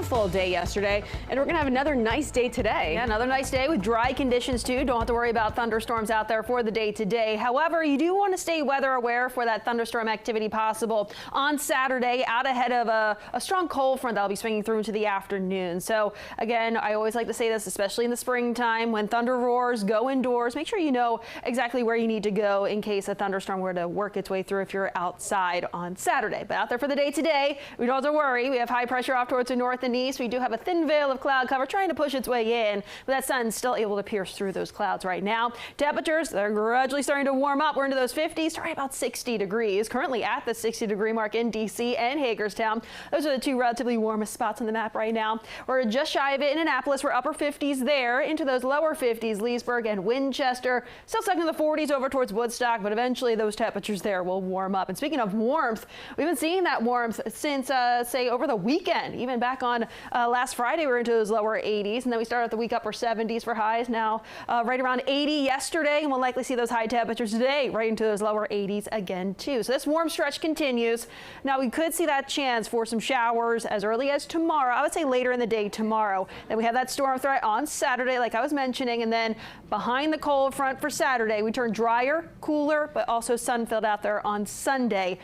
beautiful day yesterday, and we're going to have another nice day today. Yeah, another nice day with dry conditions too. Don't have to worry about thunderstorms out there for the day today. However, you do want to stay weather aware for that thunderstorm activity possible on Saturday out ahead of a strong cold front that'll be swinging through into the afternoon. So again, I always like to say this, especially in the springtime when thunder roars, go indoors. Make sure you know exactly where you need to go in case a thunderstorm were to work its way through if you're outside on Saturday. But out there for the day today, we don't have to worry. We have high pressure off towards the north and east. We do have a thin veil of cloud cover trying to push its way in, but that sun's still able to pierce through those clouds right now. Temperatures, they're gradually starting to warm up. We're into those 50s, right about 60 degrees. Currently at the 60-degree mark in D.C. and Hagerstown. Those are the two relatively warmest spots on the map right now. We're just shy of it in Annapolis. We're upper 50s there, into those lower 50s, Leesburg and Winchester. Still stuck in the 40s over towards Woodstock, but eventually those temperatures there will warm up. And speaking of warmth, we've been seeing that warmth since, say, over the weekend. Even back on last Friday, we were into those lower 80s, and then we started the week upper 70s for highs. Now right around 80 yesterday, and we'll likely see those high temperatures today right into those lower 80s again too. So this warm stretch continues. Now we could see that chance for some showers as early as tomorrow. I would say later in the day tomorrow. Then we have that storm threat on Saturday, like I was mentioning, and then behind the cold front for Saturday, we turn drier, cooler, but also sun-filled out there on Sunday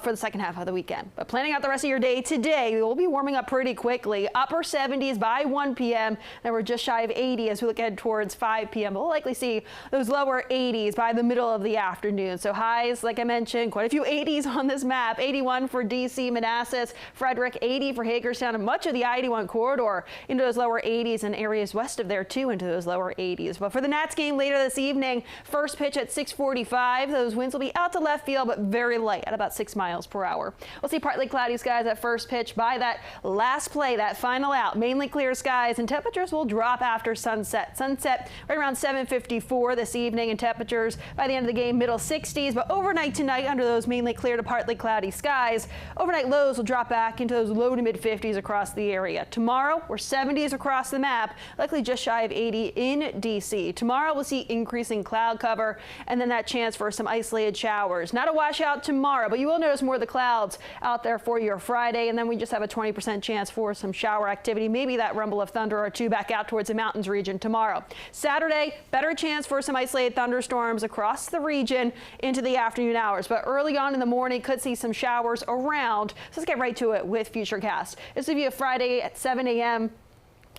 for the second half of the weekend. But planning out the rest of your day today, we will be warming up pretty quickly. Upper 70s by 1 p.m. and we're just shy of 80 as we look ahead towards 5 p.m. We'll likely see those lower 80s by the middle of the afternoon. So highs, like I mentioned, quite a few 80s on this map. 81 for D.C., Manassas, Frederick, 80 for Hagerstown, and much of the I-81 corridor into those lower 80s and areas west of there too into those lower 80s. But for the Nats game later this evening, first pitch at 6:45. Those winds will be out to left field, but very light at about 6 miles per hour. We'll see partly cloudy skies at first pitch by that last play, that final out. Mainly clear skies, and temperatures will drop after sunset. Sunset right around 7:54 this evening, and temperatures by the end of the game middle 60s. But overnight tonight, under those mainly clear to partly cloudy skies, overnight lows will drop back into those low to mid 50s across the area. Tomorrow, we're 70s across the map, likely just shy of 80 in D.C. Tomorrow, we'll see increasing cloud cover and then that chance for some isolated showers. Not a washout tomorrow, but you will notice more of the clouds out there for your Friday, and then we just have a 20% chance for some shower activity, maybe that rumble of thunder or two back out towards the mountains region tomorrow. Saturday, better chance for some isolated thunderstorms across the region into the afternoon hours, but early on in the morning could see some showers around. So let's get right to it with Futurecast. This will be a Friday at 7 a.m.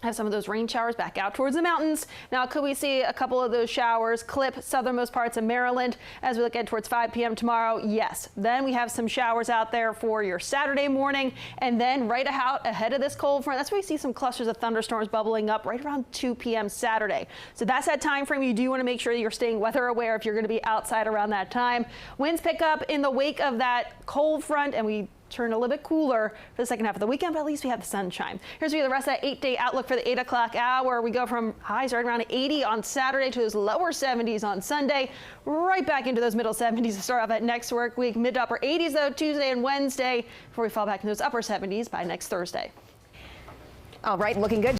Have some of those rain showers back out towards the mountains. Now, could we see a couple of those showers clip southernmost parts of Maryland as we look at towards 5 p.m. tomorrow? Yes. Then we have some showers out there for your Saturday morning, and then right out ahead of this cold front, that's where we see some clusters of thunderstorms bubbling up right around 2 p.m. Saturday. So that's that time frame. You do want to make sure you're staying weather aware if you're going to be outside around that time. Winds pick up in the wake of that cold front, and we turn a little bit cooler for the second half of the weekend, but at least we have the sunshine. Here's the rest of that 8-day outlook for the 8 o'clock hour. We go from highs right around 80 on Saturday to those lower 70s on Sunday, right back into those middle 70s to start off that next work week. Mid to upper 80s though Tuesday and Wednesday before we fall back into those upper 70s by next Thursday. All right, looking good.